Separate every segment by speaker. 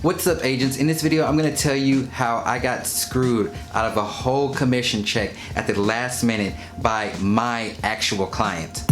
Speaker 1: What's up, agents? In this video, I'm gonna tell you how I got screwed out of a whole commission check at the last minute by my actual client.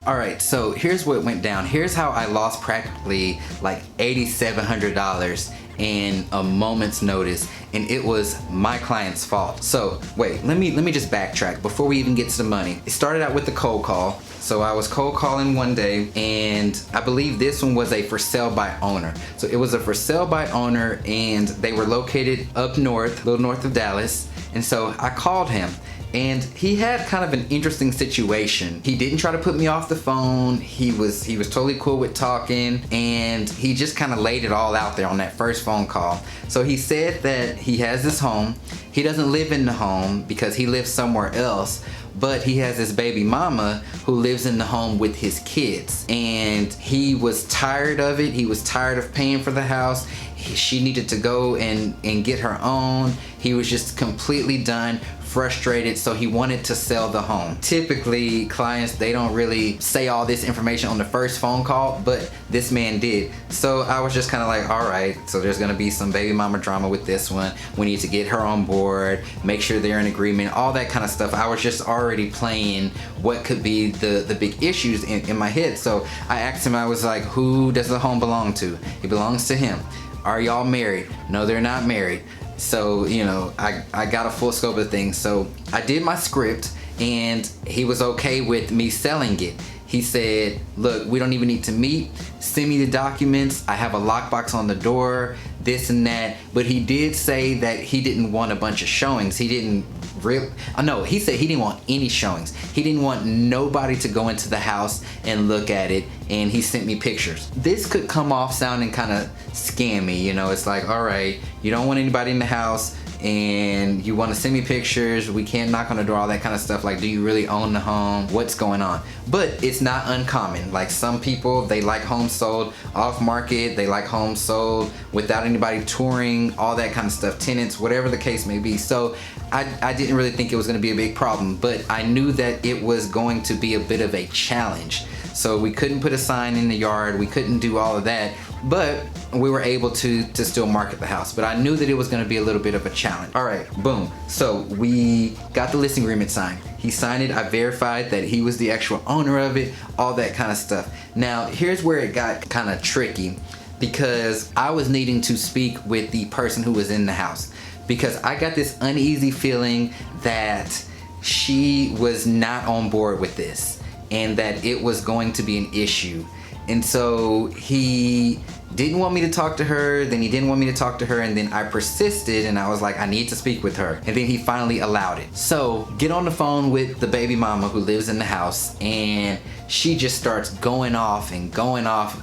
Speaker 1: Alright, so here's what went down. Here's how I lost practically like $8,700 in a moment's notice, and it was my client's fault. So wait, let me just backtrack before we even get to the money. It started out with the cold call. So I was cold calling one day, and I believe this one was a for sale by owner. So it was a for sale by owner, and they were located up north, a little north of Dallas. And so I called him, and he had kind of an interesting situation. He didn't try to put me off the phone. He was totally cool with talking, and he just kind of laid it all out there on that first phone call. So he said that he has this home. He doesn't live in the home because he lives somewhere else, but he has this baby mama who lives in the home with his kids, and he was tired of it. He was tired of paying for the house. She needed to go and get her own. He was just completely done, frustrated, so he wanted to sell the home. Typically, clients, they don't really say all this information on the first phone call, but this man did. So I was just kind of like, all right, so there's gonna be some baby mama drama with this one. We need to get her on board, make sure they're in agreement, all that kind of stuff. I was just already playing what could be the big issues in my head. So I asked him, I was like, who does the home belong to? It belongs to him. Are y'all married? No, they're not married. So, you know, I got a full scope of things. So I did my script, and he was okay with me selling it. He said, look, we don't even need to meet. Send me the documents. I have a lockbox on the door, this and that. But he did say that he didn't want a bunch of showings. He didn't really, no, he said he didn't want any showings. He didn't want nobody to go into the house and look at it, and he sent me pictures. This could come off sounding kind of scammy, you know, it's like, all right, you don't want anybody in the house, and you want to send me pictures, we can't knock on the door, all that kind of stuff. Like, do you really own the home? What's going on? But it's not uncommon. Like, some people, they like homes sold off market, they like homes sold without anybody touring, all that kind of stuff, tenants, whatever the case may be. So I didn't really think it was going to be a big problem, but I knew that it was going to be a bit of a challenge. So we couldn't put a sign in the yard, we couldn't do all of that, but we were able to still market the house. But I knew that it was gonna be a little bit of a challenge. All right, boom. So we got the listing agreement signed. He signed it, I verified that he was the actual owner of it, all that kind of stuff. Now, here's where it got kind of tricky, because I was needing to speak with the person who was in the house, because I got this uneasy feeling that she was not on board with this, and that it was going to be an issue. And so he didn't want me to talk to her, then he didn't want me to talk to her, and then I persisted, and I was like, I need to speak with her. And then he finally allowed it. So get on the phone with the baby mama who lives in the house, and she just starts going off and going off,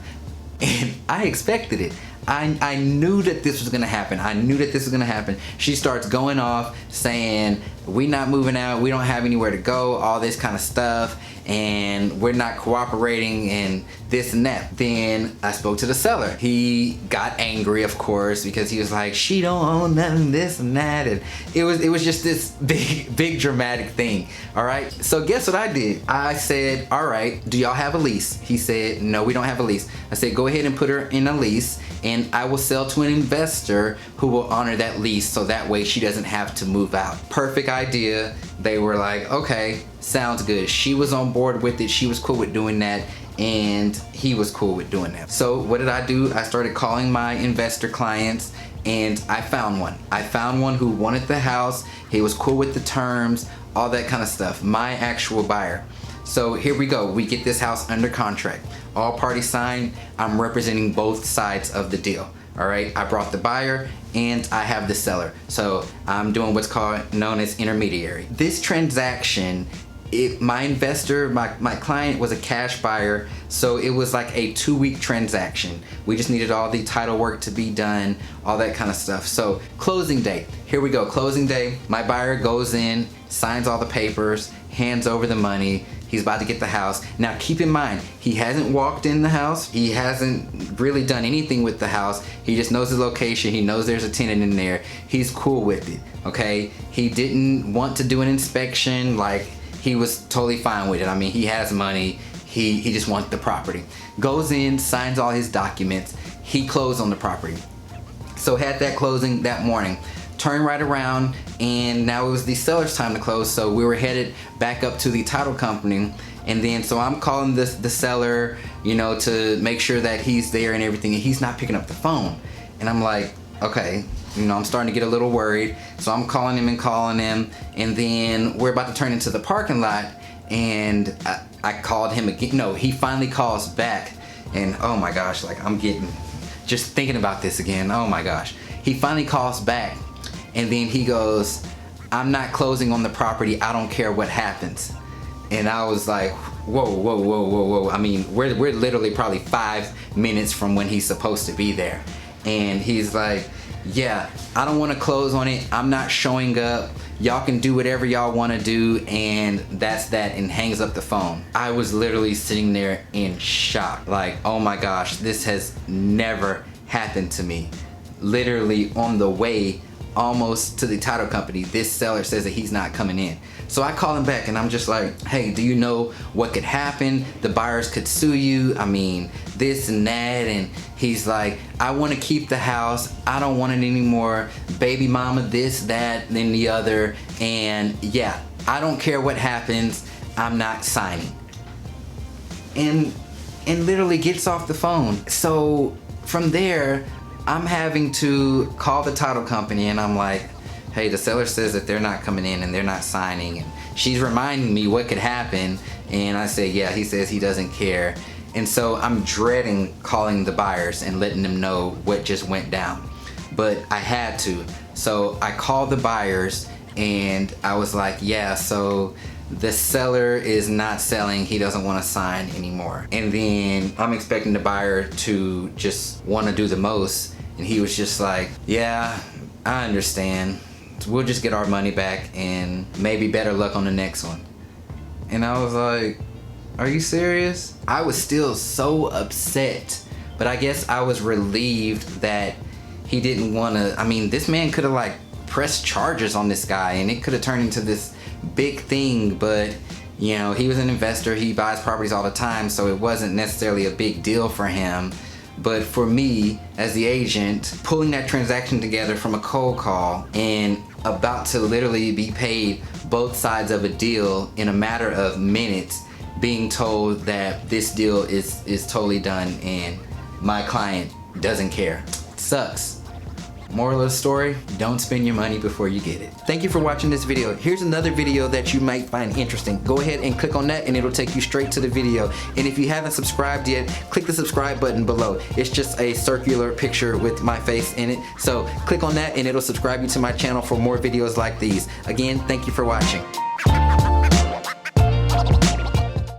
Speaker 1: and I expected it. I knew that this was gonna happen. I knew that this was gonna happen. She starts going off saying, we not moving out, we don't have anywhere to go, all this kind of stuff, and we're not cooperating and this and that. Then I spoke to the seller. He got angry, of course, because he was like, she don't own nothing, this and that, and it was just this big dramatic thing. All right, so guess what I did? I said, all right, do y'all have a lease? He said, no, we don't have a lease. I said, go ahead and put her in a lease, and I will sell to an investor who will honor that lease, so that way she doesn't have to move out. Perfect idea. They were like, okay, sounds good. She was on board with it. She was cool with doing that, and he was cool with doing that. So what did I do? I started calling my investor clients, and I found one. I found one who wanted the house. He was cool with the terms, all that kind of stuff. My actual buyer. So here we go. We get this house under contract. All parties signed. I'm representing both sides of the deal. All right, I brought the buyer and I have the seller. So I'm doing what's known as intermediary. This transaction, my investor, my client was a cash buyer, so it was like a 2-week transaction. We just needed all the title work to be done, all that kind of stuff. So closing date, here we go, closing day. My buyer goes in, signs all the papers, hands over the money. He's about to get the house. Now keep in mind, he hasn't walked in the house. He hasn't really done anything with the house. He just knows the location. He knows there's a tenant in there. He's cool with it, okay? He didn't want to do an inspection. Like, he was totally fine with it. I mean, he has money. He just wants the property. Goes in, signs all his documents. He closed on the property. So had that closing that morning. Turned right around, and now it was the seller's time to close, so we were headed back up to the title company. And then so I'm calling the seller, you know, to make sure that he's there and everything, and he's not picking up the phone. And I'm like, okay, you know, I'm starting to get a little worried. So I'm calling him, and then we're about to turn into the parking lot, and I called him again. No, he finally calls back, and oh my gosh, like, I'm getting, just thinking about this again, oh my gosh. He finally calls back, and then he goes, I'm not closing on the property, I don't care what happens. And I was like, whoa. I mean, we're literally probably 5 minutes from when he's supposed to be there. And he's like, yeah, I don't want to close on it, I'm not showing up, y'all can do whatever y'all want to do, and that's that, and hangs up the phone. I was literally sitting there in shock, like, oh my gosh, this has never happened to me. Literally on the way almost to the title company, this seller says that he's not coming in. So I call him back, and I'm just like, hey, do you know what could happen? The buyers could sue you, I mean, this and that. And he's like, I want to keep the house, I don't want it anymore, baby mama this, that, then the other, and yeah, I don't care what happens, I'm not signing. And literally gets off the phone. So from there, I'm having to call the title company, and I'm like, hey, the seller says that they're not coming in and they're not signing. And she's reminding me what could happen. And I say, yeah, he says he doesn't care. And so I'm dreading calling the buyers and letting them know what just went down. But I had to. So I called the buyers, and I was like, yeah, so the seller is not selling, he doesn't want to sign anymore. And then I'm expecting the buyer to just want to do the most, and he was just like, yeah, I understand, we'll just get our money back and maybe better luck on the next one. And I was like, are you serious? I was still so upset, but I guess I was relieved that he didn't want to. I mean, this man could have like pressed charges on this guy, and it could have turned into this big thing. But you know, he was an investor, he buys properties all the time, so it wasn't necessarily a big deal for him. But for me, as the agent, pulling that transaction together from a cold call and about to literally be paid both sides of a deal in a matter of minutes, being told that this deal is totally done and my client doesn't care. It sucks. Moral of the story, don't spend your money before you get it. Thank you for watching this video. Here's another video that you might find interesting. Go ahead and click on that, and it'll take you straight to the video. And if you haven't subscribed yet, click the subscribe button below. It's just a circular picture with my face in it. So click on that, and it'll subscribe you to my channel for more videos like these. Again, thank you for watching.